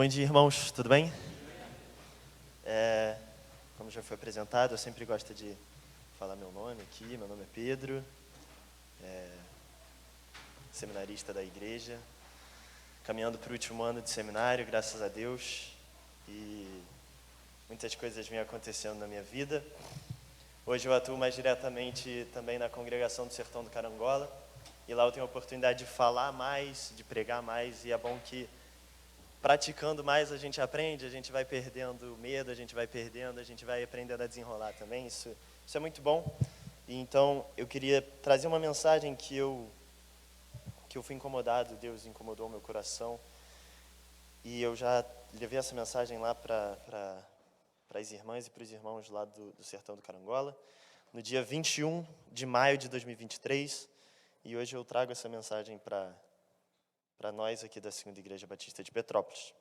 Bom dia, irmãos, tudo bem? Como já foi apresentado, eu sempre gosto de falar meu nome aqui. Meu nome é Pedro, seminarista da igreja, caminhando para o último ano de seminário, graças a Deus, e muitas coisas vêm acontecendo na minha vida. Hoje eu atuo mais diretamente também na congregação do Sertão do Carangola, e lá eu tenho a oportunidade de falar mais, de pregar mais, e é bom que praticando mais a gente aprende, a gente vai perdendo medo, a gente vai aprendendo a desenrolar também, isso é muito bom. E então eu queria trazer uma mensagem que eu fui incomodado, Deus incomodou o meu coração, e eu já levei essa mensagem lá para as irmãs e para os irmãos lá do Sertão do Carangola, no dia 21 de maio de 2023, e hoje eu trago essa mensagem para nós aqui da Segunda Igreja Batista de Petrópolis.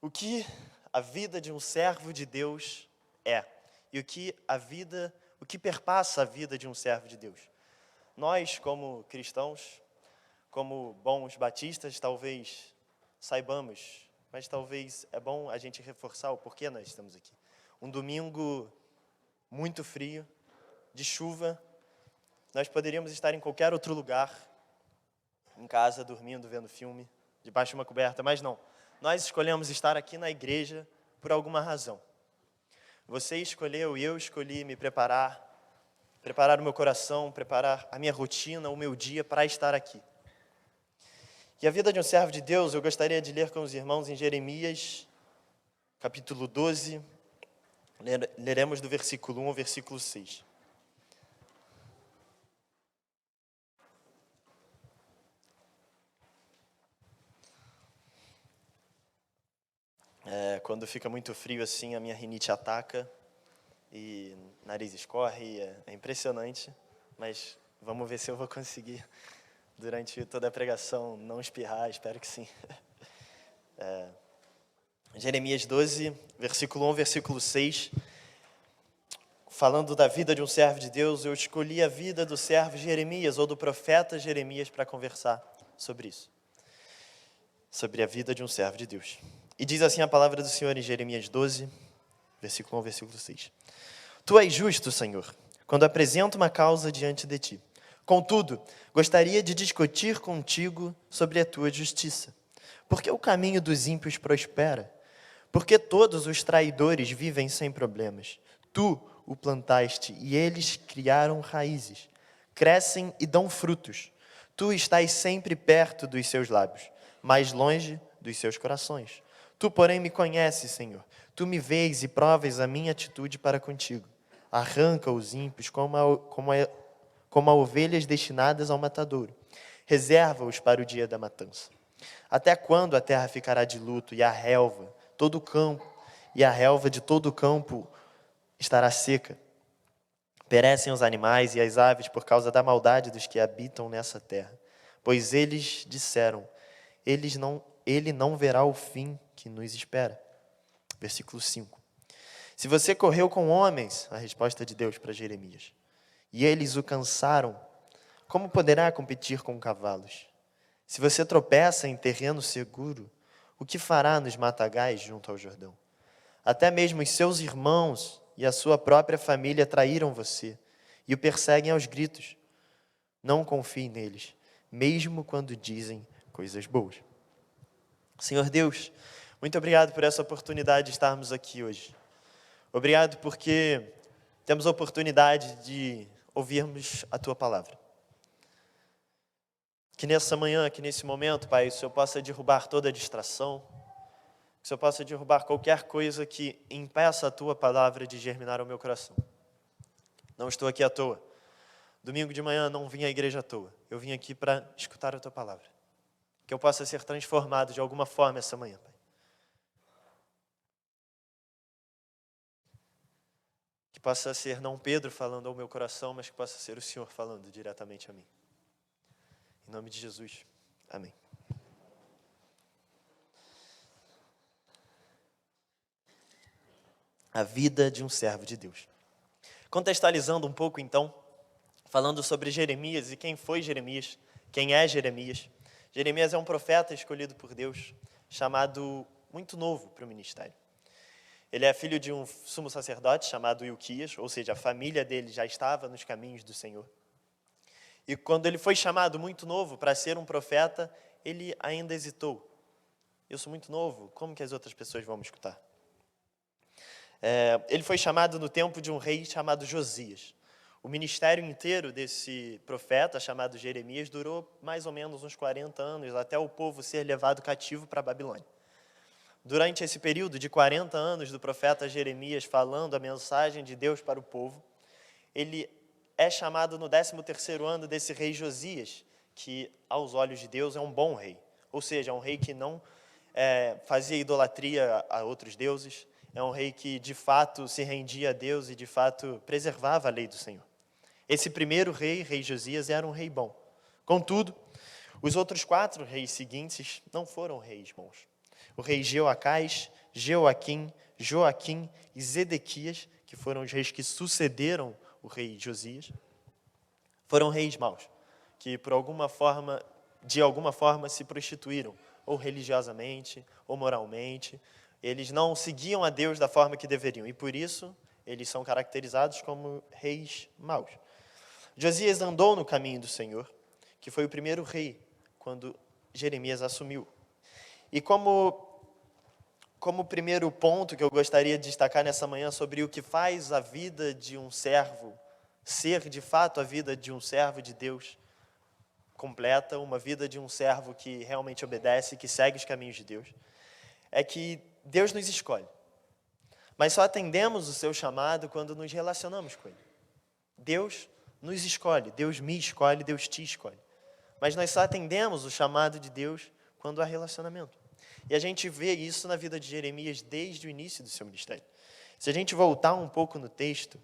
O que a vida de um servo de Deus é, e o que perpassa a vida de um servo de Deus. Nós, como cristãos, como bons batistas, talvez saibamos, mas talvez é bom a gente reforçar o porquê nós estamos aqui. Um domingo muito frio, de chuva, nós poderíamos estar em qualquer outro lugar, em casa, dormindo, vendo filme, debaixo de uma coberta, mas não. Nós escolhemos estar aqui na igreja por alguma razão. Você escolheu e eu escolhi me preparar o meu coração, preparar a minha rotina, o meu dia para estar aqui. E a vida de um servo de Deus, eu gostaria de ler com os irmãos em Jeremias, capítulo 12, leremos do versículo 1 ao versículo 6. Quando fica muito frio assim, a minha rinite ataca e o nariz escorre, é impressionante, mas vamos ver se eu vou conseguir, durante toda a pregação, não espirrar, espero que sim. Jeremias 12, versículo 1, versículo 6, falando da vida de um servo de Deus, eu escolhi a vida do servo Jeremias, ou do profeta Jeremias, para conversar sobre isso, sobre a vida de um servo de Deus. E diz assim a palavra do Senhor em Jeremias 12, versículo 1, versículo 6. Tu és justo, Senhor, quando apresento uma causa diante de ti. Contudo, gostaria de discutir contigo sobre a tua justiça. Porque o caminho dos ímpios prospera? Porque todos os traidores vivem sem problemas. Tu o plantaste e eles criaram raízes. Crescem e dão frutos. Tu estás sempre perto dos seus lábios, mais longe dos seus corações. Tu, porém, me conheces, Senhor. Tu me vês e provas a minha atitude para contigo. Arranca os ímpios como a ovelhas destinadas ao matadouro. Reserva-os para o dia da matança. Até quando a terra ficará de luto e a relva de todo o campo estará seca? Perecem os animais e as aves por causa da maldade dos que habitam nessa terra. Pois eles disseram, ele não verá o fim que nos espera. Versículo 5. Se você correu com homens, a resposta de Deus para Jeremias, e eles o cansaram, como poderá competir com cavalos? Se você tropeça em terreno seguro, o que fará nos matagais junto ao Jordão? Até mesmo os seus irmãos e a sua própria família traíram você e o perseguem aos gritos. Não confie neles, mesmo quando dizem coisas boas. Senhor Deus, muito obrigado por essa oportunidade de estarmos aqui hoje. Obrigado porque temos a oportunidade de ouvirmos a Tua palavra. Que nessa manhã, que nesse momento, Pai, o Senhor possa derrubar toda a distração, que o Senhor possa derrubar qualquer coisa que impeça a Tua palavra de germinar ao meu coração. Não estou aqui à toa. Domingo de manhã não vim à igreja à toa. Eu vim aqui para escutar a Tua palavra. Que eu possa ser transformado de alguma forma essa manhã, Pai. Que possa ser não Pedro falando ao meu coração, mas que possa ser o Senhor falando diretamente a mim. Em nome de Jesus. Amém. A vida de um servo de Deus. Contextualizando um pouco, então, falando sobre Jeremias e quem foi Jeremias, quem é Jeremias. Jeremias é um profeta escolhido por Deus, chamado muito novo para o ministério. Ele é filho de um sumo sacerdote chamado Ilquias, ou seja, a família dele já estava nos caminhos do Senhor. E quando ele foi chamado muito novo para ser um profeta, ele ainda hesitou. Eu sou muito novo, como que as outras pessoas vão me escutar? Ele foi chamado no tempo de um rei chamado Josias. O ministério inteiro desse profeta, chamado Jeremias, durou mais ou menos uns 40 anos, até o povo ser levado cativo para a Babilônia. Durante esse período de 40 anos do profeta Jeremias falando a mensagem de Deus para o povo, ele é chamado no 13º ano desse rei Josias, que aos olhos de Deus é um bom rei. Ou seja, é um rei que não fazia idolatria a outros deuses, é um rei que de fato se rendia a Deus e de fato preservava a lei do Senhor. Esse primeiro rei, rei Josias, era um rei bom. Contudo, os outros 4 reis seguintes não foram reis bons. O rei Jeoacás, Jeoaquim, Joaquim e Zedequias, que foram os reis que sucederam o rei Josias, foram reis maus, que de alguma forma se prostituíram, ou religiosamente, ou moralmente. Eles não seguiam a Deus da forma que deveriam, e por isso eles são caracterizados como reis maus. Josias andou no caminho do Senhor, que foi o primeiro rei, quando Jeremias assumiu. E como primeiro ponto que eu gostaria de destacar nessa manhã sobre o que faz a vida de um servo ser, de fato, a vida de um servo de Deus completa, uma vida de um servo que realmente obedece, que segue os caminhos de Deus, é que Deus nos escolhe. Mas só atendemos o seu chamado quando nos relacionamos com Ele. Deus nos escolhe, Deus me escolhe, Deus te escolhe. Mas nós só atendemos o chamado de Deus quando há relacionamento. E a gente vê isso na vida de Jeremias desde o início do seu ministério. Se a gente voltar um pouco no texto,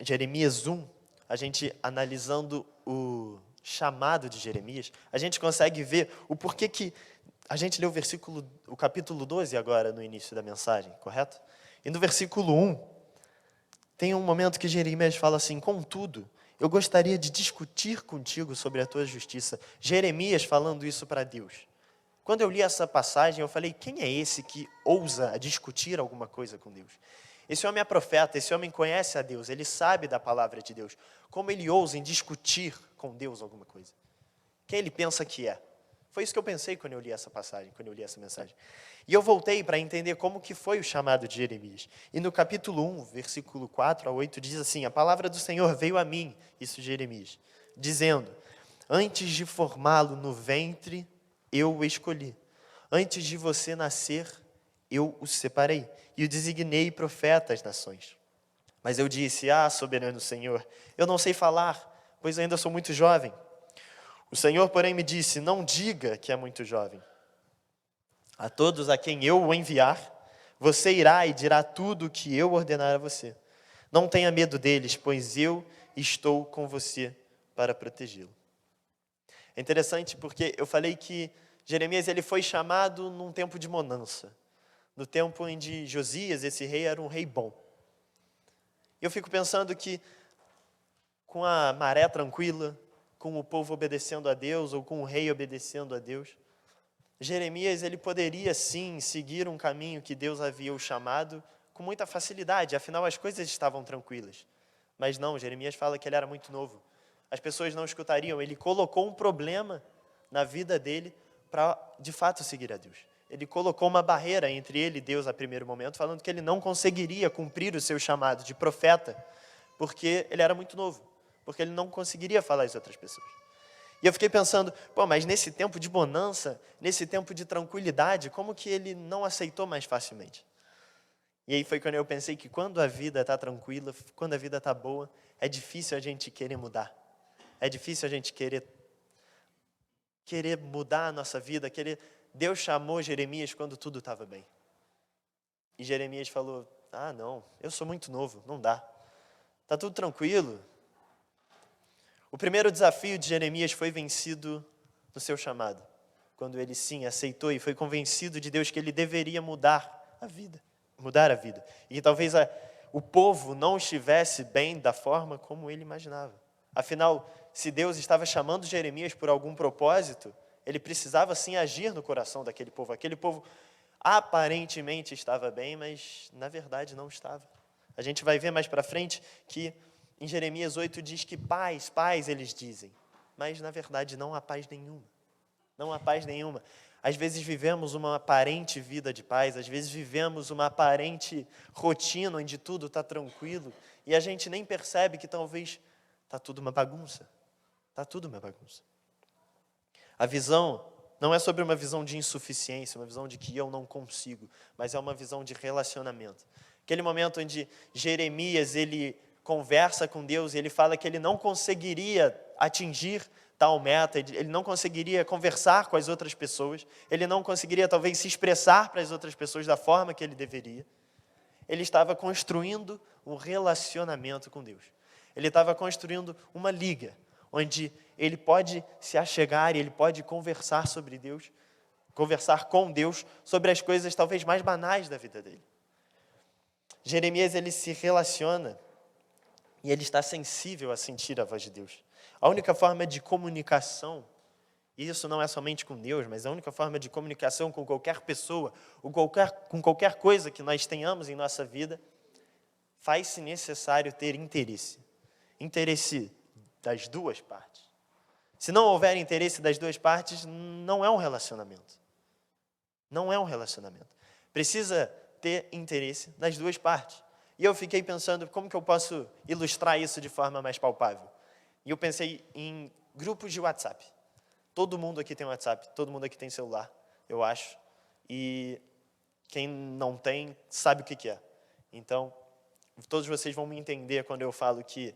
Jeremias 1, a gente analisando o chamado de Jeremias, a gente consegue ver o porquê que... A gente leu o capítulo 12 agora no início da mensagem, correto? E no versículo 1, tem um momento que Jeremias fala assim: contudo, eu gostaria de discutir contigo sobre a tua justiça. Jeremias falando isso para Deus. Quando eu li essa passagem, eu falei, quem é esse que ousa discutir alguma coisa com Deus? Esse homem é profeta, esse homem conhece a Deus, ele sabe da palavra de Deus. Como ele ousa em discutir com Deus alguma coisa? Quem ele pensa que é? Foi isso que eu pensei quando eu li essa passagem, quando eu li essa mensagem. E eu voltei para entender como que foi o chamado de Jeremias. E no capítulo 1, versículo 4 a 8, diz assim: a palavra do Senhor veio a mim, isso Jeremias, dizendo: antes de formá-lo no ventre, eu o escolhi. Antes de você nascer, eu o separei e o designei profeta às nações. Mas eu disse: soberano Senhor, eu não sei falar, pois ainda sou muito jovem. O Senhor, porém, me disse: não diga que é muito jovem. A todos a quem eu o enviar, você irá e dirá tudo o que eu ordenar a você. Não tenha medo deles, pois eu estou com você para protegê-lo. É interessante porque eu falei que Jeremias ele foi chamado num tempo de bonança. No tempo em que Josias, esse rei, era um rei bom. Eu fico pensando que com a maré tranquila, com o povo obedecendo a Deus, ou com o rei obedecendo a Deus, Jeremias ele poderia sim seguir um caminho que Deus havia o chamado com muita facilidade, afinal as coisas estavam tranquilas. Mas não, Jeremias fala que ele era muito novo. As pessoas não escutariam, ele colocou um problema na vida dele para de fato seguir a Deus. Ele colocou uma barreira entre ele e Deus a primeiro momento, falando que ele não conseguiria cumprir o seu chamado de profeta, porque ele era muito novo, porque ele não conseguiria falar às outras pessoas. E eu fiquei pensando, mas nesse tempo de bonança, nesse tempo de tranquilidade, como que ele não aceitou mais facilmente? E aí foi quando eu pensei que quando a vida está tranquila, quando a vida está boa, é difícil a gente querer mudar. É difícil a gente querer mudar a nossa vida, Deus chamou Jeremias quando tudo estava bem. E Jeremias falou, não, eu sou muito novo, não dá. Está tudo tranquilo. O primeiro desafio de Jeremias foi vencido no seu chamado, quando ele sim aceitou e foi convencido de Deus que ele deveria mudar a vida. E que talvez o povo não estivesse bem da forma como ele imaginava. Afinal, se Deus estava chamando Jeremias por algum propósito, ele precisava sim agir no coração daquele povo. Aquele povo aparentemente estava bem, mas na verdade não estava. A gente vai ver mais para frente que em Jeremias 8 diz que paz, paz eles dizem, mas na verdade não há paz nenhuma. Não há paz nenhuma. Às vezes vivemos uma aparente vida de paz, às vezes vivemos uma aparente rotina onde tudo está tranquilo e a gente nem percebe que talvez está tudo uma bagunça. Está tudo uma bagunça. A visão não é sobre uma visão de insuficiência, uma visão de que eu não consigo, mas é uma visão de relacionamento. Aquele momento onde Jeremias, ele conversa com Deus e ele fala que ele não conseguiria atingir tal meta, ele não conseguiria conversar com as outras pessoas, ele não conseguiria talvez se expressar para as outras pessoas da forma que ele deveria. Ele estava construindo um relacionamento com Deus. Ele estava construindo uma liga, onde ele pode se achegar e ele pode conversar sobre Deus, conversar com Deus sobre as coisas talvez mais banais da vida dele. Jeremias, ele se relaciona e ele está sensível a sentir a voz de Deus. A única forma de comunicação, e isso não é somente com Deus, mas a única forma de comunicação com qualquer pessoa, ou com qualquer coisa que nós tenhamos em nossa vida, faz-se necessário ter interesse. Interesse das duas partes. Se não houver interesse das duas partes, não é um relacionamento. Não é um relacionamento. Precisa ter interesse das duas partes. E eu fiquei pensando, como que eu posso ilustrar isso de forma mais palpável? E eu pensei em grupos de WhatsApp. Todo mundo aqui tem WhatsApp, todo mundo aqui tem celular, eu acho. E quem não tem, sabe o que é. Então, todos vocês vão me entender quando eu falo que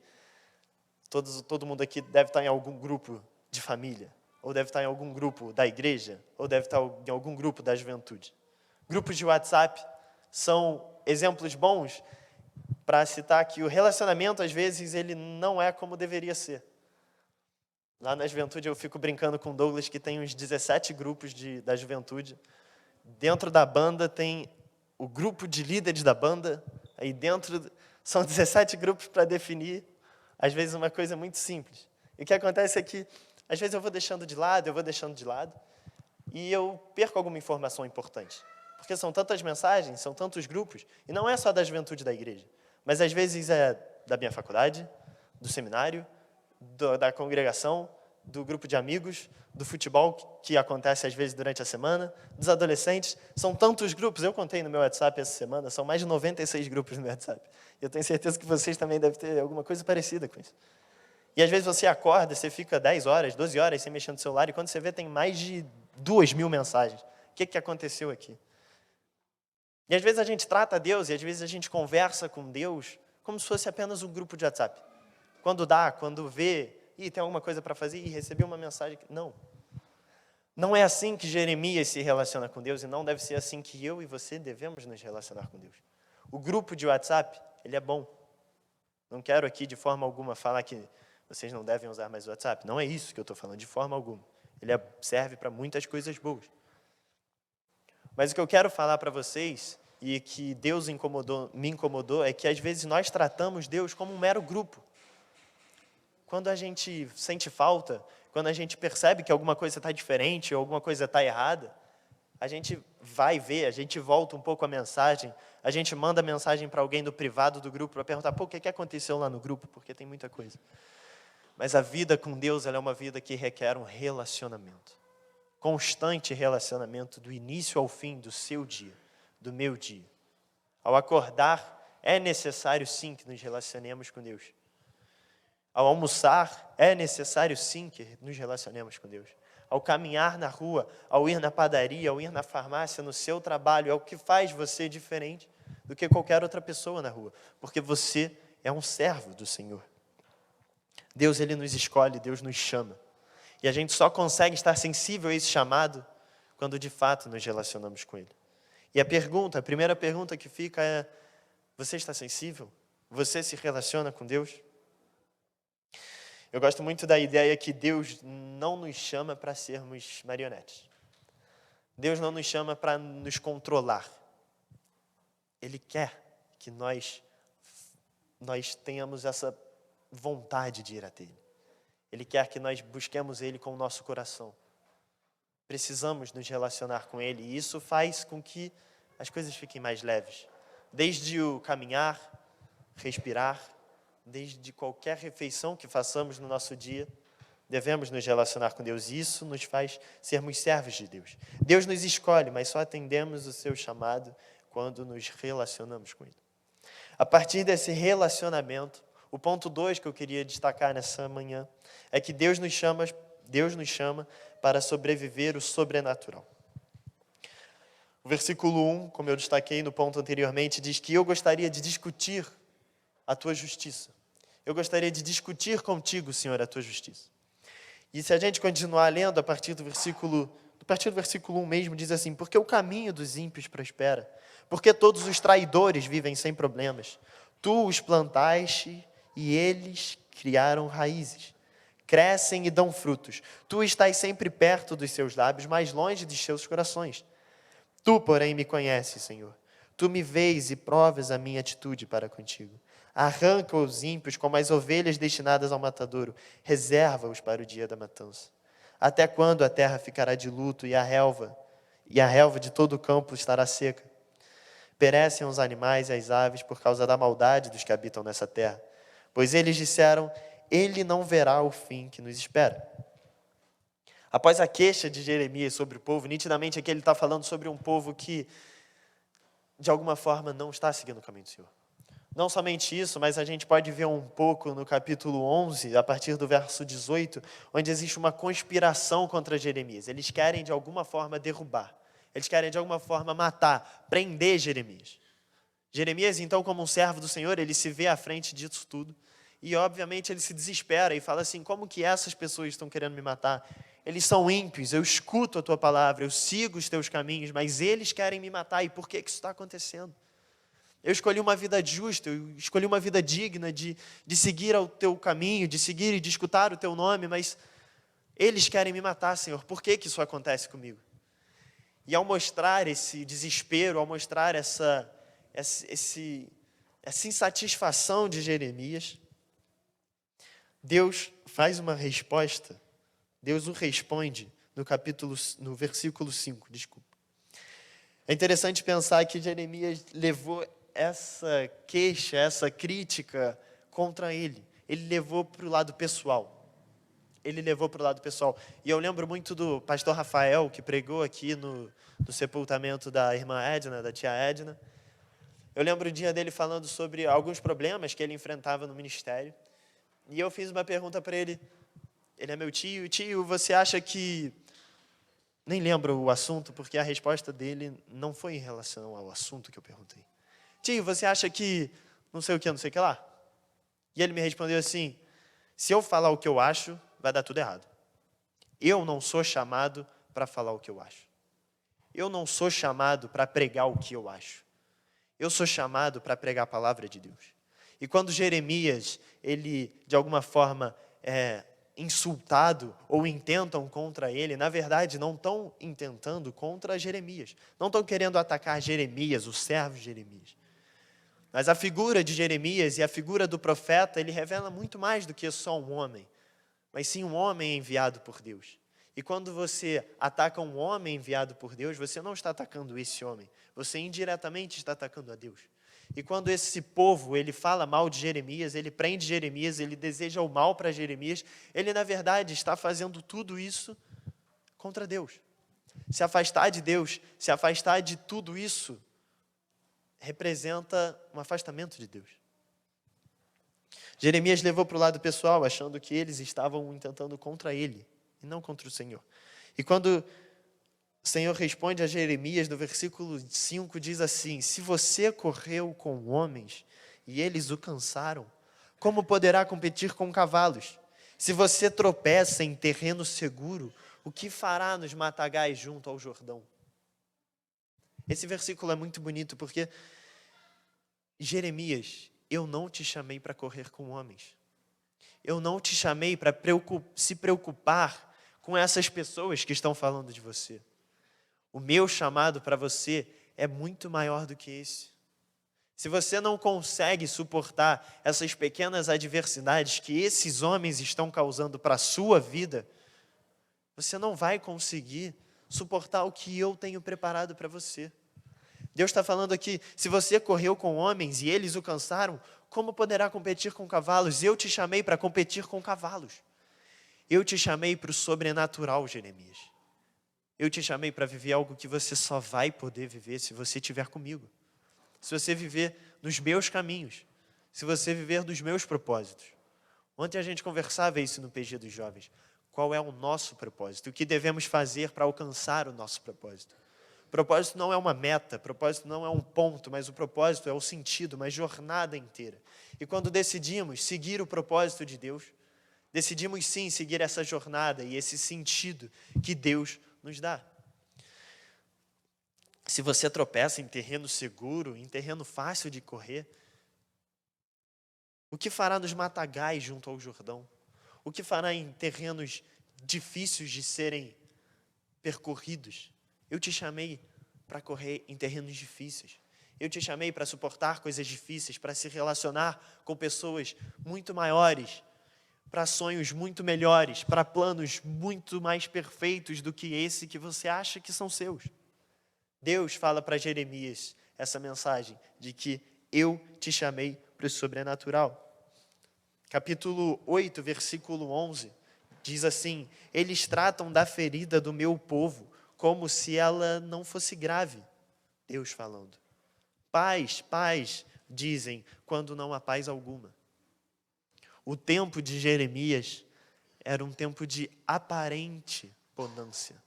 todo mundo aqui deve estar em algum grupo de família, ou deve estar em algum grupo da igreja, ou deve estar em algum grupo da juventude. Grupos de WhatsApp são exemplos bons para citar que o relacionamento, às vezes, ele não é como deveria ser. Lá na juventude, eu fico brincando com o Douglas, que tem uns 17 grupos da juventude. Dentro da banda tem o grupo de líderes da banda, aí dentro são 17 grupos para definir, às vezes, uma coisa muito simples. E o que acontece é que, às vezes, eu vou deixando de lado, e eu perco alguma informação importante. Porque são tantas mensagens, são tantos grupos, e não é só da juventude da igreja, mas às vezes é da minha faculdade, do seminário, da congregação, do grupo de amigos, do futebol, que acontece às vezes durante a semana, dos adolescentes. São tantos grupos, eu contei no meu WhatsApp essa semana, são mais de 96 grupos no meu WhatsApp. Eu tenho certeza que vocês também devem ter alguma coisa parecida com isso. E às vezes você acorda, você fica 10 horas, 12 horas sem mexer no celular, e quando você vê, tem mais de 2.000 mensagens. O que aconteceu aqui? E às vezes a gente trata Deus, e às vezes a gente conversa com Deus como se fosse apenas um grupo de WhatsApp. Quando vê, tem alguma coisa para fazer, e recebi uma mensagem. Não. Não é assim que Jeremias se relaciona com Deus, e não deve ser assim que eu e você devemos nos relacionar com Deus. O grupo de WhatsApp, ele é bom. Não quero aqui, de forma alguma, falar que vocês não devem usar mais o WhatsApp. Não é isso que eu estou falando, de forma alguma. Ele serve para muitas coisas boas. Mas o que eu quero falar para vocês, e que Deus me incomodou, é que às vezes nós tratamos Deus como um mero grupo. Quando a gente sente falta, quando a gente percebe que alguma coisa está diferente, ou alguma coisa está errada, a gente vai ver, a gente volta um pouco a mensagem, a gente manda mensagem para alguém do privado do grupo para perguntar, o que aconteceu lá no grupo, porque tem muita coisa. Mas a vida com Deus, ela é uma vida que requer um relacionamento. Constante relacionamento do início ao fim do seu dia, do meu dia. Ao acordar, é necessário sim que nos relacionemos com Deus. Ao almoçar, é necessário sim que nos relacionemos com Deus. Ao caminhar na rua, ao ir na padaria, ao ir na farmácia, no seu trabalho, é o que faz você diferente do que qualquer outra pessoa na rua. Porque você é um servo do Senhor. Deus, ele nos escolhe, Deus nos chama. E a gente só consegue estar sensível a esse chamado quando de fato nos relacionamos com Ele. E a primeira pergunta que fica é, você está sensível? Você se relaciona com Deus? Eu gosto muito da ideia que Deus não nos chama para sermos marionetes. Deus não nos chama para nos controlar. Ele quer que nós tenhamos essa vontade de ir até Ele. Ele quer que nós busquemos Ele com o nosso coração. precisamos nos relacionar com Ele, e isso faz com que as coisas fiquem mais leves. Desde o caminhar, respirar, desde qualquer refeição que façamos no nosso dia, devemos nos relacionar com Deus, e isso nos faz sermos servos de Deus. Deus nos escolhe, mas só atendemos o seu chamado quando nos relacionamos com Ele. A partir desse relacionamento, o ponto 2 que eu queria destacar nessa manhã é que Deus nos chama para sobreviver o sobrenatural. O versículo 1, como eu destaquei no ponto anteriormente, diz que eu gostaria de discutir a tua justiça. Eu gostaria de discutir contigo, Senhor, a tua justiça. E se a gente continuar lendo a partir do versículo 1 mesmo, diz assim: porque o caminho dos ímpios prospera, porque todos os traidores vivem sem problemas. Tu os plantaste e eles criaram raízes. Crescem e dão frutos. Tu estás sempre perto dos seus lábios, mas longe de seus corações. Tu, porém, me conheces, Senhor. Tu me vês e provas a minha atitude para contigo. Arranca os ímpios como as ovelhas destinadas ao matadouro. Reserva-os para o dia da matança. Até quando a terra ficará de luto e a relva de todo o campo estará seca? Perecem os animais e as aves por causa da maldade dos que habitam nessa terra. Pois eles disseram: ele não verá o fim que nos espera. Após a queixa de Jeremias sobre o povo, nitidamente aqui ele está falando sobre um povo que, de alguma forma, não está seguindo o caminho do Senhor. Não somente isso, mas a gente pode ver um pouco no capítulo 11, a partir do verso 18, onde existe uma conspiração contra Jeremias. Eles querem, de alguma forma, derrubar. Eles querem, de alguma forma, matar, prender Jeremias. Jeremias, então, como um servo do Senhor, ele se vê à frente disso tudo. E, obviamente, ele se desespera e fala assim: como que essas pessoas estão querendo me matar? Eles são ímpios, eu escuto a tua palavra, eu sigo os teus caminhos, mas eles querem me matar. E por que isso está acontecendo? Eu escolhi uma vida justa, eu escolhi uma vida digna de seguir ao teu caminho, de seguir e de escutar o teu nome, mas eles querem me matar, Senhor. Por que isso acontece comigo? E ao mostrar esse desespero, ao mostrar essa insatisfação de Jeremias, Deus faz uma resposta. Deus o responde no versículo 5, desculpa. É interessante pensar que Jeremias levou essa queixa, essa crítica contra ele. Ele levou para o lado pessoal. E eu lembro muito do pastor Rafael, que pregou aqui no sepultamento da irmã Edna, da tia Edna. Eu lembro o dia dele falando sobre alguns problemas que ele enfrentava no ministério. E eu fiz uma pergunta para ele. Ele é meu tio. Tio, você acha que... Nem lembro o assunto, porque a resposta dele não foi em relação ao assunto que eu perguntei. Tio, você acha que não sei o que lá? E ele me respondeu assim: se eu falar o que eu acho, vai dar tudo errado. Eu não sou chamado para falar o que eu acho. Eu não sou chamado para pregar o que eu acho. Eu sou chamado para pregar a palavra de Deus. E quando Jeremias, ele de alguma forma insultado ou intentam contra ele, na verdade não estão intentando contra Jeremias. Não estão querendo atacar Jeremias, o servo Jeremias. Mas a figura de Jeremias e a figura do profeta, ele revela muito mais do que só um homem, mas sim um homem enviado por Deus. E quando você ataca um homem enviado por Deus, você não está atacando esse homem, você indiretamente está atacando a Deus. E quando esse povo, ele fala mal de Jeremias, ele prende Jeremias, ele deseja o mal para Jeremias, ele na verdade está fazendo tudo isso contra Deus. Se afastar de Deus, se afastar de tudo isso, representa um afastamento de Deus. Jeremias levou para o lado pessoal, achando que eles estavam intentando contra ele, e não contra o Senhor. E quando o Senhor responde a Jeremias, no versículo 5, diz assim: se você correu com homens e eles o cansaram, como poderá competir com cavalos? Se você tropeça em terreno seguro, o que fará nos matagais junto ao Jordão? Esse versículo é muito bonito porque, Jeremias, eu não te chamei para correr com homens. Eu não te chamei para se preocupar com essas pessoas que estão falando de você. O meu chamado para você é muito maior do que esse. Se você não consegue suportar essas pequenas adversidades que esses homens estão causando para a sua vida, você não vai conseguir suportar o que eu tenho preparado para você. Deus está falando aqui, se você correu com homens e eles o cansaram, como poderá competir com cavalos? Eu te chamei para competir com cavalos. Eu te chamei para o sobrenatural, Jeremias. Eu te chamei para viver algo que você só vai poder viver se você estiver comigo. Se você viver nos meus caminhos. Se você viver dos meus propósitos. Ontem a gente conversava isso no PG dos Jovens. Qual é o nosso propósito? O que devemos fazer para alcançar o nosso propósito? Propósito não é uma meta, propósito não é um ponto, mas o propósito é o sentido, uma jornada inteira. E quando decidimos seguir o propósito de Deus, decidimos sim seguir essa jornada e esse sentido que Deus nos dá. Se você tropeça em terreno seguro, em terreno fácil de correr, o que fará nos matagais junto ao Jordão? O que fará em terrenos difíceis de serem percorridos? Eu te chamei para correr em terrenos difíceis. Eu te chamei para suportar coisas difíceis, para se relacionar com pessoas muito maiores, para sonhos muito melhores, para planos muito mais perfeitos do que esse que você acha que são seus. Deus fala para Jeremias essa mensagem de que eu te chamei para o sobrenatural. Capítulo 8, versículo 11, diz assim: eles tratam da ferida do meu povo como se ela não fosse grave. Deus falando. Paz, paz, dizem, quando não há paz alguma. O tempo de Jeremias era um tempo de aparente bonança.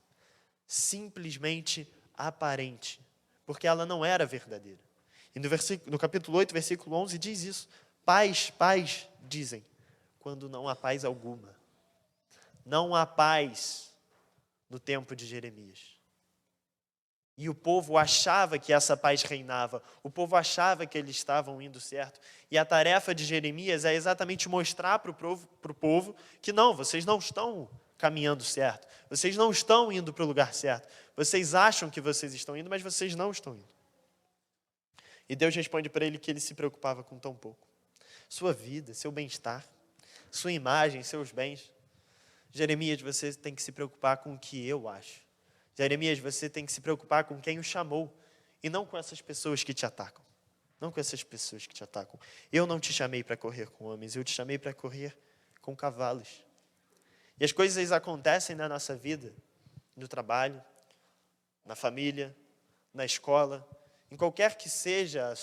Simplesmente aparente. Porque ela não era verdadeira. E no capítulo 8, versículo 11, diz isso. Paz, paz, dizem, quando não há paz alguma. Não há paz no tempo de Jeremias. E o povo achava que essa paz reinava. O povo achava que eles estavam indo certo. E a tarefa de Jeremias é exatamente mostrar para o povo que não, vocês não estão caminhando certo. Vocês não estão indo para o lugar certo. Vocês acham que vocês estão indo, mas vocês não estão indo. E Deus responde para ele que ele se preocupava com tão pouco. Sua vida, seu bem-estar, sua imagem, seus bens. Jeremias, você tem que se preocupar com o que eu acho. Jeremias, você tem que se preocupar com quem o chamou e não com essas pessoas que te atacam. Não com essas pessoas que te atacam. Eu não te chamei para correr com homens, eu te chamei para correr com cavalos. E as coisas acontecem na nossa vida, no trabalho, na família, na escola, em qualquer que seja a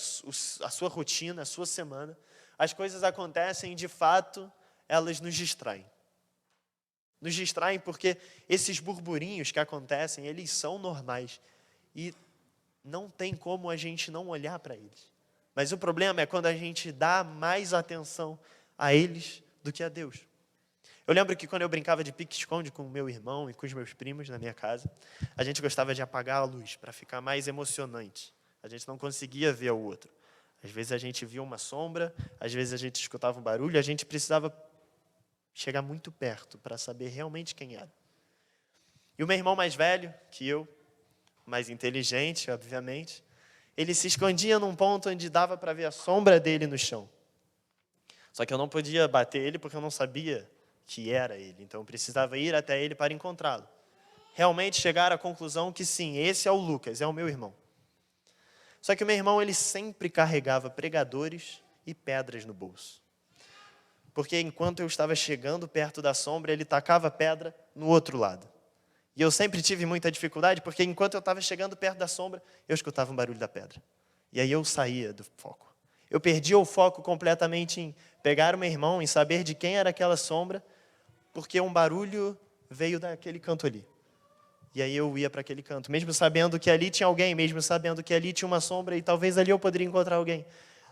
sua rotina, a sua semana, as coisas acontecem e, de fato, elas nos distraem. Nos distraem porque esses burburinhos que acontecem, eles são normais. E não tem como a gente não olhar para eles. Mas o problema é quando a gente dá mais atenção a eles do que a Deus. Eu lembro que quando eu brincava de pique-esconde com o meu irmão e com os meus primos na minha casa, a gente gostava de apagar a luz para ficar mais emocionante. A gente não conseguia ver o outro. Às vezes a gente via uma sombra, às vezes a gente escutava um barulho, a gente precisava chegar muito perto para saber realmente quem era. E o meu irmão mais velho que eu, mais inteligente, obviamente, ele se escondia num ponto onde dava para ver a sombra dele no chão. Só que eu não podia bater ele porque eu não sabia que era ele. Então eu precisava ir até ele para encontrá-lo. Realmente chegar à conclusão que sim, esse é o Lucas, é o meu irmão. Só que o meu irmão, ele sempre carregava pregadores e pedras no bolso. Porque enquanto eu estava chegando perto da sombra, ele tacava pedra no outro lado. E eu sempre tive muita dificuldade, porque enquanto eu estava chegando perto da sombra, eu escutava um barulho da pedra. E aí eu saía do foco. Eu perdia o foco completamente em pegar o meu irmão, em saber de quem era aquela sombra, porque um barulho veio daquele canto ali. E aí eu ia para aquele canto, mesmo sabendo que ali tinha alguém, mesmo sabendo que ali tinha uma sombra, e talvez ali eu poderia encontrar alguém.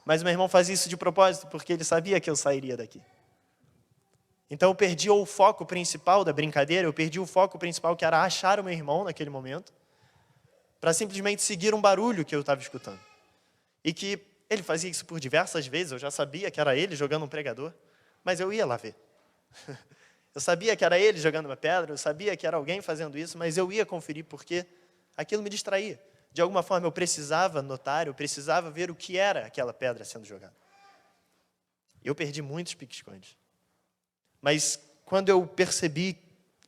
Mas meu irmão fazia isso de propósito, porque ele sabia que eu sairia daqui. Então eu perdi o foco principal da brincadeira, eu perdi o foco principal que era achar o meu irmão naquele momento, para simplesmente seguir um barulho que eu estava escutando. E que ele fazia isso por diversas vezes, eu já sabia que era ele jogando um pregador, mas eu ia lá ver. Eu sabia que era ele jogando uma pedra, eu sabia que era alguém fazendo isso, mas eu ia conferir porque aquilo me distraía. De alguma forma eu precisava notar, eu precisava ver o que era aquela pedra sendo jogada. Eu perdi muitos pique-escondes. Mas quando eu percebi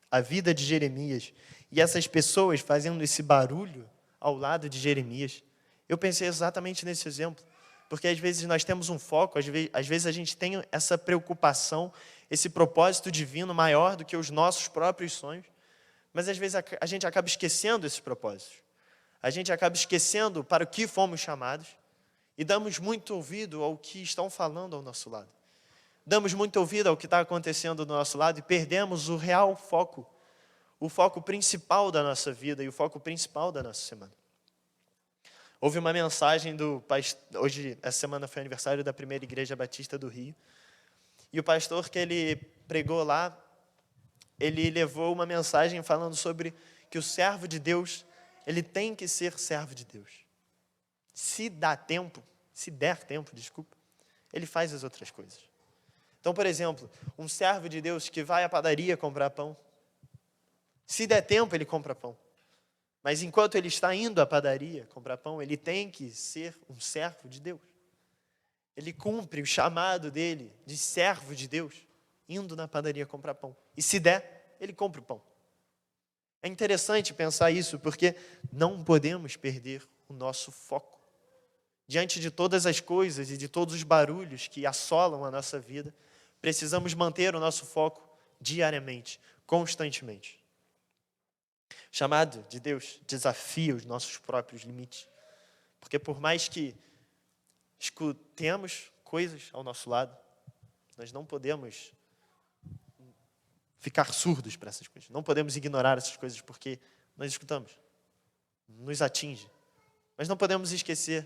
a vida de Jeremias e essas pessoas fazendo esse barulho ao lado de Jeremias. Eu pensei exatamente nesse exemplo, porque às vezes nós temos um foco, às vezes a gente tem essa preocupação, esse propósito divino maior do que os nossos próprios sonhos, mas às vezes a gente acaba esquecendo esses propósitos. A gente acaba esquecendo para o que fomos chamados e damos muito ouvido ao que estão falando ao nosso lado. Damos muito ouvido ao que está acontecendo do nosso lado e perdemos o real foco, o foco principal da nossa vida e o foco principal da nossa semana. Houve uma mensagem do pastor, hoje, essa semana foi aniversário da primeira igreja batista do Rio, e o pastor que ele pregou lá, ele levou uma mensagem falando sobre que o servo de Deus, ele tem que ser servo de Deus. Se der tempo, ele faz as outras coisas. Então, por exemplo, um servo de Deus que vai à padaria comprar pão, se der tempo, ele compra pão. Mas enquanto ele está indo à padaria comprar pão, ele tem que ser um servo de Deus. Ele cumpre o chamado dele de servo de Deus, indo na padaria comprar pão. E se der, ele compra o pão. É interessante pensar isso, porque não podemos perder o nosso foco. Diante de todas as coisas e de todos os barulhos que assolam a nossa vida, precisamos manter o nosso foco diariamente, constantemente. O chamado de Deus desafia os nossos próprios limites, porque por mais que escutemos coisas ao nosso lado, nós não podemos ficar surdos para essas coisas, não podemos ignorar essas coisas porque nós escutamos, nos atinge, mas não podemos esquecer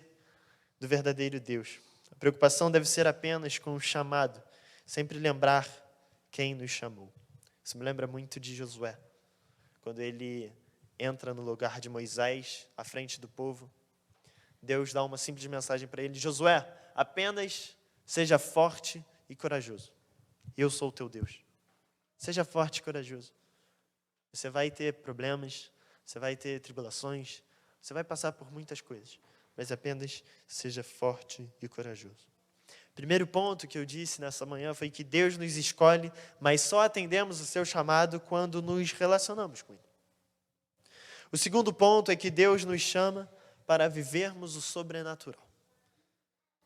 do verdadeiro Deus. A preocupação deve ser apenas com o chamado, sempre lembrar quem nos chamou. Isso me lembra muito de Josué, quando ele entra no lugar de Moisés, à frente do povo. Deus dá uma simples mensagem para ele: Josué, apenas seja forte e corajoso. Eu sou o teu Deus. Seja forte e corajoso. Você vai ter problemas, você vai ter tribulações, você vai passar por muitas coisas, mas apenas seja forte e corajoso. Primeiro ponto que eu disse nessa manhã foi que Deus nos escolhe, mas só atendemos o seu chamado quando nos relacionamos com Ele. O segundo ponto é que Deus nos chama para vivermos o sobrenatural.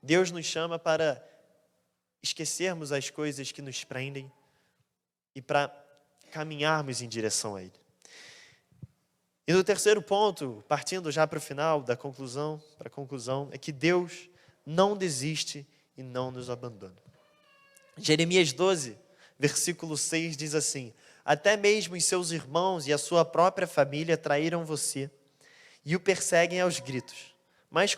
Deus nos chama para esquecermos as coisas que nos prendem e para caminharmos em direção a Ele. E no terceiro ponto, partindo já para o final da conclusão, é que Deus não desiste e não nos abandona. Jeremias 12, versículo 6 diz assim: até mesmo os seus irmãos e a sua própria família traíram você e o perseguem aos gritos. Mas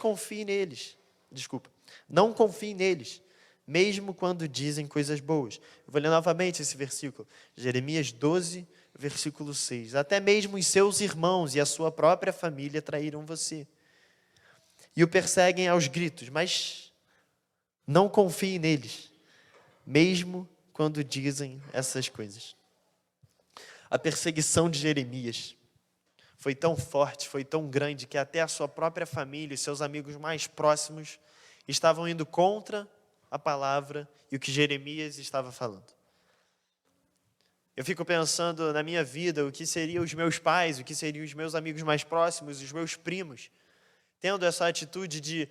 não confie neles, mesmo quando dizem coisas boas. Eu vou ler novamente esse versículo. Jeremias 12, versículo 6. Até mesmo os seus irmãos e a sua própria família traíram você e o perseguem aos gritos, mas não confie neles, mesmo quando dizem essas coisas. A perseguição de Jeremias foi tão forte, foi tão grande, que até a sua própria família e seus amigos mais próximos estavam indo contra a palavra e o que Jeremias estava falando. Eu fico pensando na minha vida, o que seriam os meus pais, o que seriam os meus amigos mais próximos, os meus primos, tendo essa atitude de,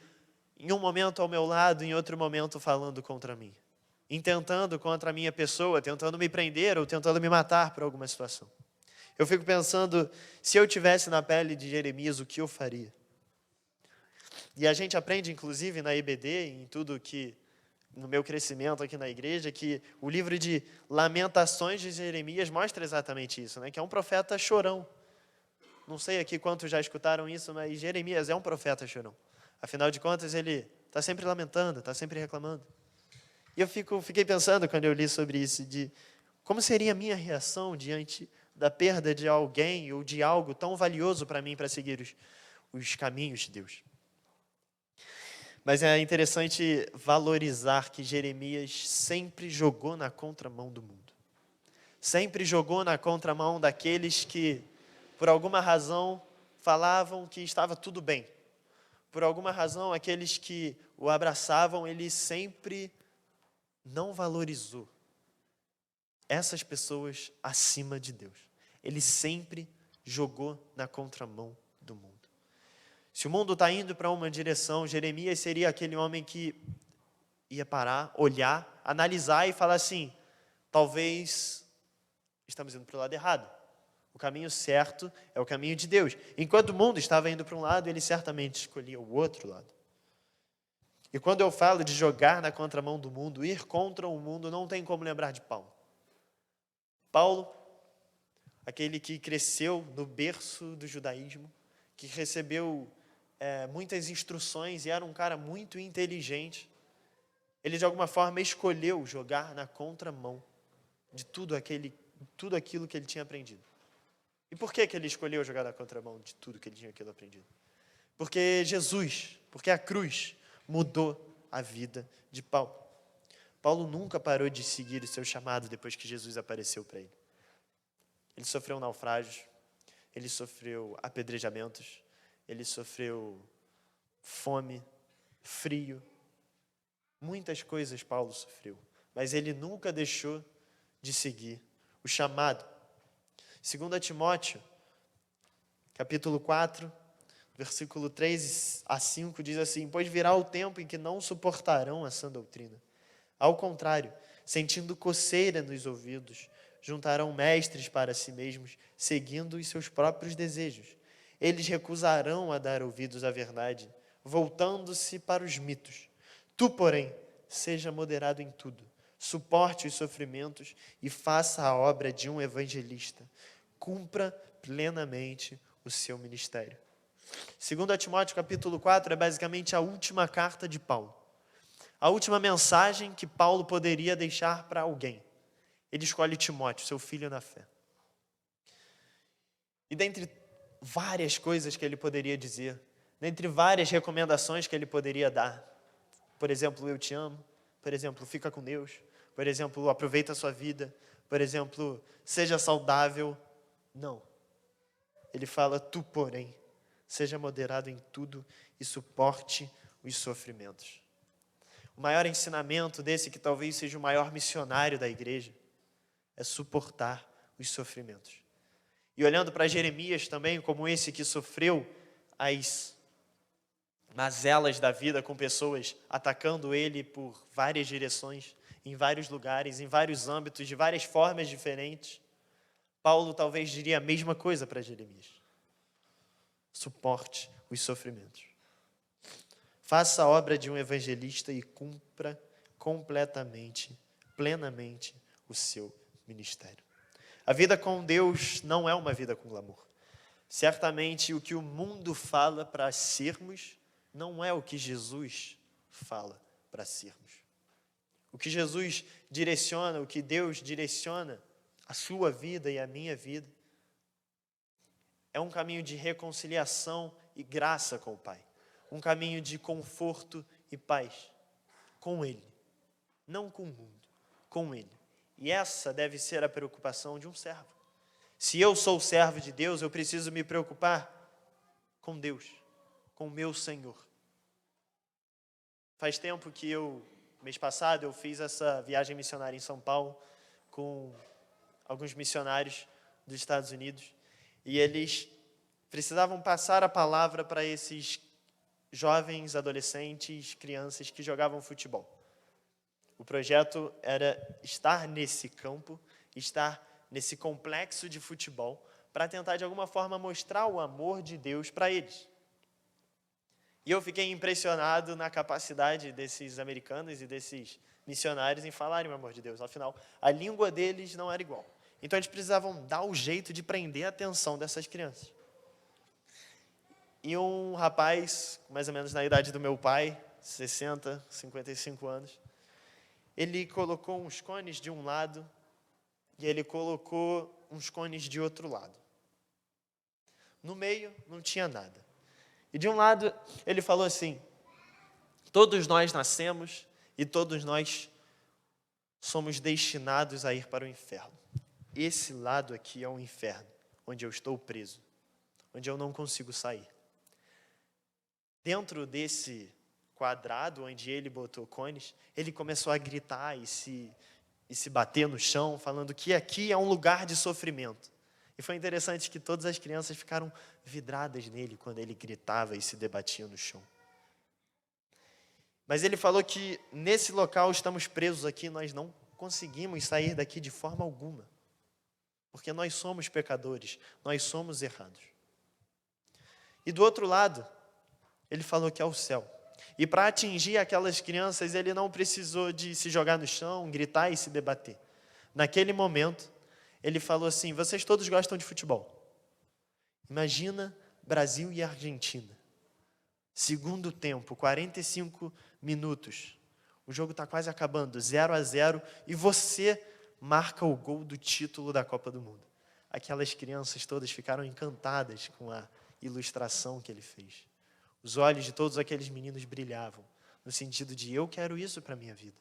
em um momento ao meu lado, em outro momento falando contra mim, intentando contra a minha pessoa, tentando me prender ou tentando me matar por alguma situação. Eu fico pensando, se eu tivesse na pele de Jeremias, o que eu faria? E a gente aprende, inclusive, na IBD, em tudo que, no meu crescimento aqui na igreja, que o livro de Lamentações de Jeremias mostra exatamente isso, né? Que é um profeta chorão. Não sei aqui quantos já escutaram isso, mas Jeremias é um profeta chorão. Afinal de contas, ele está sempre lamentando, está sempre reclamando. E eu fiquei pensando, quando eu li sobre isso, de como seria a minha reação diante da perda de alguém ou de algo tão valioso para mim, para seguir os caminhos de Deus. Mas é interessante valorizar que Jeremias sempre jogou na contramão do mundo. Sempre jogou na contramão daqueles que, por alguma razão, falavam que estava tudo bem. Por alguma razão, aqueles que o abraçavam, ele sempre não valorizou essas pessoas acima de Deus. Ele sempre jogou na contramão do mundo. Se o mundo está indo para uma direção, Jeremias seria aquele homem que ia parar, olhar, analisar e falar assim, talvez estamos indo para o lado errado. O caminho certo é o caminho de Deus. Enquanto o mundo estava indo para um lado, ele certamente escolhia o outro lado. E quando eu falo de jogar na contramão do mundo, ir contra o mundo, não tem como lembrar de Paulo. Paulo, aquele que cresceu no berço do judaísmo, que recebeu muitas instruções e era um cara muito inteligente, ele de alguma forma escolheu jogar na contramão de tudo aquilo que ele tinha aprendido. E por que ele escolheu jogar na contramão de tudo que ele tinha aprendido? Porque a cruz mudou a vida de Paulo. Paulo nunca parou de seguir o seu chamado depois que Jesus apareceu para ele. Ele sofreu naufrágios, ele sofreu apedrejamentos, ele sofreu fome, frio. Muitas coisas Paulo sofreu, mas ele nunca deixou de seguir o chamado. 2 Timóteo, capítulo 4, versículo 3 a 5, diz assim, pois virá o tempo em que não suportarão essa doutrina. Ao contrário, sentindo coceira nos ouvidos, juntarão mestres para si mesmos, seguindo os seus próprios desejos. Eles recusarão a dar ouvidos à verdade, voltando-se para os mitos. Tu, porém, seja moderado em tudo, suporte os sofrimentos e faça a obra de um evangelista. Cumpra plenamente o seu ministério. 2 Timóteo capítulo 4 é basicamente a última carta de Paulo. A última mensagem que Paulo poderia deixar para alguém. Ele escolhe Timóteo, seu filho na fé. E dentre várias coisas que ele poderia dizer, dentre várias recomendações que ele poderia dar, por exemplo, eu te amo, por exemplo, fica com Deus, por exemplo, aproveita a sua vida, por exemplo, seja saudável. Não. Ele fala, tu, porém, seja moderado em tudo e suporte os sofrimentos. O maior ensinamento desse, que talvez seja o maior missionário da igreja, é suportar os sofrimentos. E olhando para Jeremias também, como esse que sofreu as mazelas da vida com pessoas atacando ele por várias direções, em vários lugares, em vários âmbitos, de várias formas diferentes, Paulo talvez diria a mesma coisa para Jeremias. Suporte os sofrimentos. Faça a obra de um evangelista e cumpra completamente, plenamente o seu ministério. A vida com Deus não é uma vida com glamour. Certamente o que o mundo fala para sermos não é o que Jesus fala para sermos. O que Jesus direciona, o que Deus direciona a sua vida e a minha vida, é um caminho de reconciliação e graça com o Pai. Um caminho de conforto e paz com Ele. Não com o mundo, com Ele. E essa deve ser a preocupação de um servo. Se eu sou servo de Deus, eu preciso me preocupar com Deus, com o meu Senhor. Faz tempo que mês passado, eu fiz essa viagem missionária em São Paulo com alguns missionários dos Estados Unidos. E eles precisavam passar a palavra para esses jovens, adolescentes, crianças que jogavam futebol. O projeto era estar nesse campo, estar nesse complexo de futebol, para tentar de alguma forma mostrar o amor de Deus para eles. E eu fiquei impressionado na capacidade desses americanos e desses missionários em falarem o amor de Deus. Afinal, a língua deles não era igual. Então eles precisavam dar o jeito de prender a atenção dessas crianças. E um rapaz, mais ou menos na idade do meu pai, 60, 55 anos, ele colocou uns cones de um lado e ele colocou uns cones de outro lado. No meio não tinha nada. E de um lado ele falou assim, todos nós nascemos e todos nós somos destinados a ir para o inferno. Esse lado aqui é o inferno, onde eu estou preso, onde eu não consigo sair. Dentro desse quadrado onde ele botou cones, ele começou a gritar e se bater no chão, falando que aqui é um lugar de sofrimento. E foi interessante que todas as crianças ficaram vidradas nele quando ele gritava e se debatia no chão. Mas ele falou que nesse local estamos presos aqui, nós não conseguimos sair daqui de forma alguma. Porque nós somos pecadores, nós somos errados. E do outro lado, ele falou que é o céu. E para atingir aquelas crianças, ele não precisou de se jogar no chão, gritar e se debater. Naquele momento, ele falou assim: vocês todos gostam de futebol. Imagina Brasil e Argentina. Segundo tempo, 45 minutos. O jogo está quase acabando, 0-0, e você marca o gol do título da Copa do Mundo. Aquelas crianças todas ficaram encantadas com a ilustração que ele fez. Os olhos de todos aqueles meninos brilhavam, no sentido de: eu quero isso para a minha vida.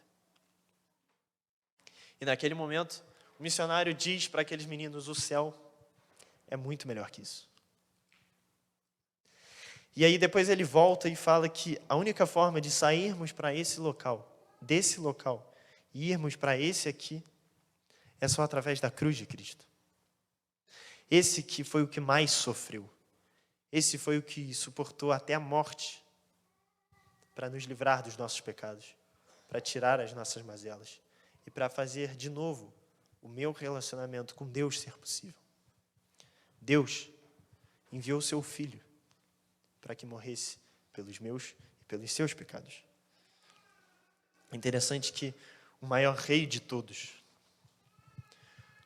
E naquele momento, o missionário diz para aqueles meninos: o céu é muito melhor que isso. E aí depois ele volta e fala que a única forma de sairmos para esse local, desse local, e irmos para esse aqui, é só através da cruz de Cristo. Esse que foi o que mais sofreu. Esse foi o que suportou até a morte para nos livrar dos nossos pecados, para tirar as nossas mazelas e para fazer de novo o meu relacionamento com Deus ser possível. Deus enviou seu Filho para que morresse pelos meus e pelos seus pecados. É interessante que o maior rei de todos,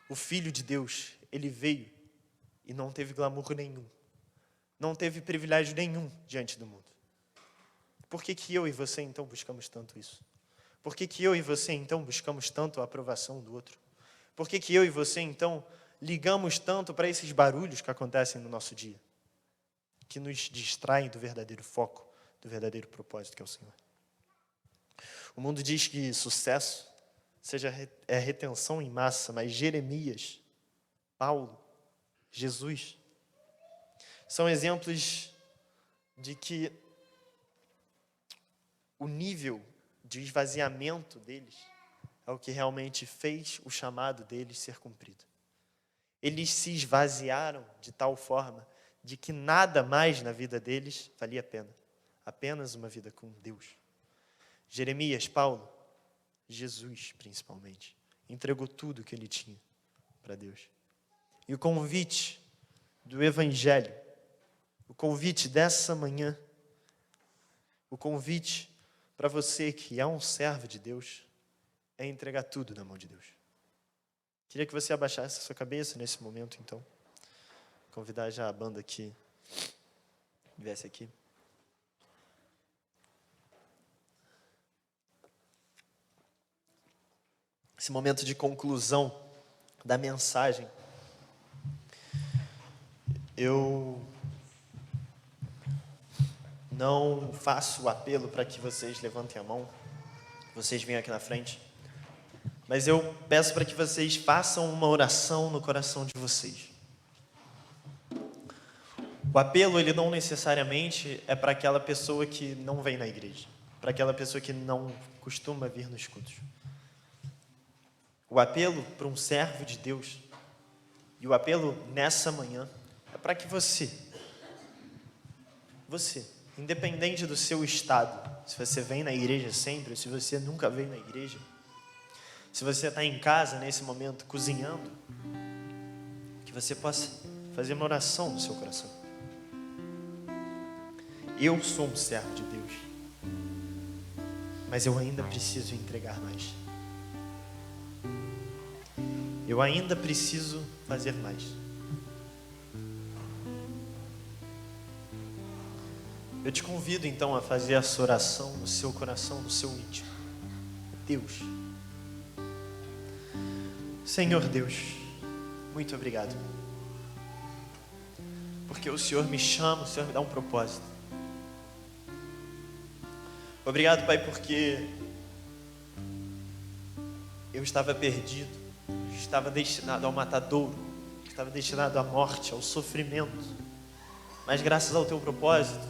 o Filho de Deus, ele veio e não teve glamour nenhum, não teve privilégio nenhum diante do mundo. Por que eu e você então buscamos tanto isso? Por que eu e você então buscamos tanto a aprovação do outro? Por que eu e você então ligamos tanto para esses barulhos que acontecem no nosso dia, que nos distraem do verdadeiro foco, do verdadeiro propósito que é o Senhor? O mundo diz que sucesso é retenção em massa, mas Jeremias, Paulo, Jesus são exemplos de que o nível de esvaziamento deles é o que realmente fez o chamado deles ser cumprido. Eles se esvaziaram de tal forma de que nada mais na vida deles valia a pena. Apenas uma vida com Deus. Jeremias, Paulo, Jesus principalmente, entregou tudo o que ele tinha para Deus. E o convite do Evangelho, o convite dessa manhã, o convite para você que é um servo de Deus, é entregar tudo na mão de Deus. Queria que você abaixasse a sua cabeça nesse momento, então. Convidar já a banda que viesse aqui. Esse momento de conclusão da mensagem. Eu não faço o apelo para que vocês levantem a mão, vocês venham aqui na frente, mas eu peço para que vocês façam uma oração no coração de vocês. O apelo, ele não necessariamente é para aquela pessoa que não vem na igreja, para aquela pessoa que não costuma vir nos cultos. O apelo para um servo de Deus, e o apelo nessa manhã, é para que você, independente do seu estado, se você vem na igreja sempre, se você nunca veio na igreja, se você está em casa nesse momento cozinhando, que você possa fazer uma oração no seu coração. Eu sou um servo de Deus, mas eu ainda preciso entregar mais. Eu ainda preciso fazer mais. Eu te convido então a fazer essa oração no seu coração, no seu íntimo. Deus, Senhor Deus, muito obrigado. Porque o Senhor me chama, o Senhor me dá um propósito. Obrigado, Pai, porque eu estava perdido, estava destinado ao matadouro, estava destinado à morte, ao sofrimento. Mas graças ao Teu propósito,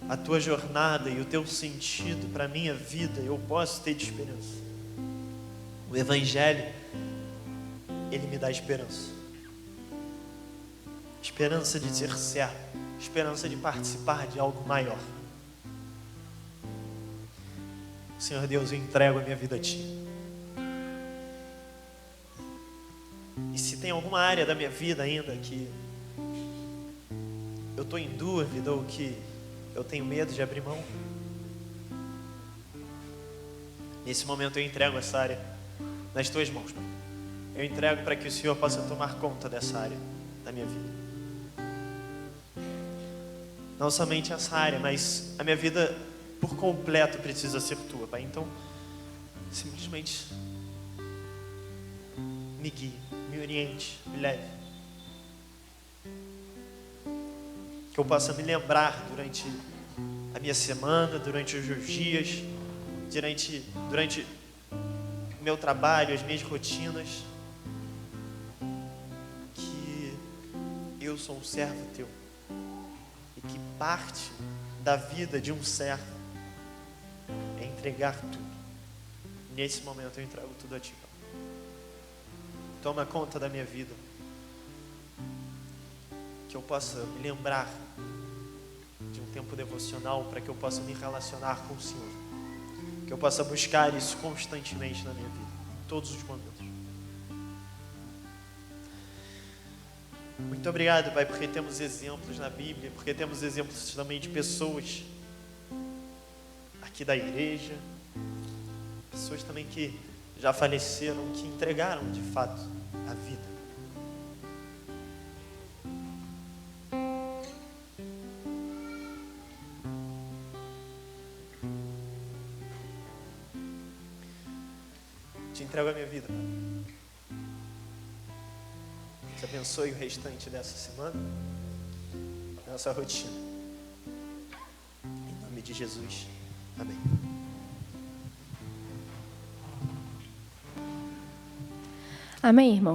a Tua jornada e o Teu sentido para a minha vida, eu posso ter de esperança. O Evangelho, ele me dá esperança. esperança de ser servo, esperança de participar de algo maior. Senhor Deus, eu entrego a minha vida a Ti. E se tem alguma área da minha vida ainda que eu estou em dúvida ou que eu tenho medo de abrir mão, nesse momento eu entrego essa área nas Tuas mãos, Pai. Eu entrego para que o Senhor possa tomar conta dessa área da minha vida. Não somente essa área, mas a minha vida por completo precisa ser Tua, Pai. Então, simplesmente me guie, me oriente, me leve. Que eu possa me lembrar durante a minha semana, durante os meus dias, durante o meu trabalho, as minhas rotinas, que eu sou um servo Teu. E que parte da vida de um servo é entregar tudo. Nesse momento eu entrego tudo a Ti, Pai. Toma conta da minha vida. Que eu possa me lembrar de um tempo devocional para que eu possa me relacionar com o Senhor. Que eu possa buscar isso constantemente na minha vida, em todos os momentos. Muito obrigado, Pai, porque temos exemplos na Bíblia, porque temos exemplos também de pessoas aqui da igreja, pessoas também que já faleceram, que entregaram de fato a vida. Te entrego a minha vida, Pai. Te abençoe o restante dessa semana, nossa rotina. Em nome de Jesus. Amém. Amém, irmão.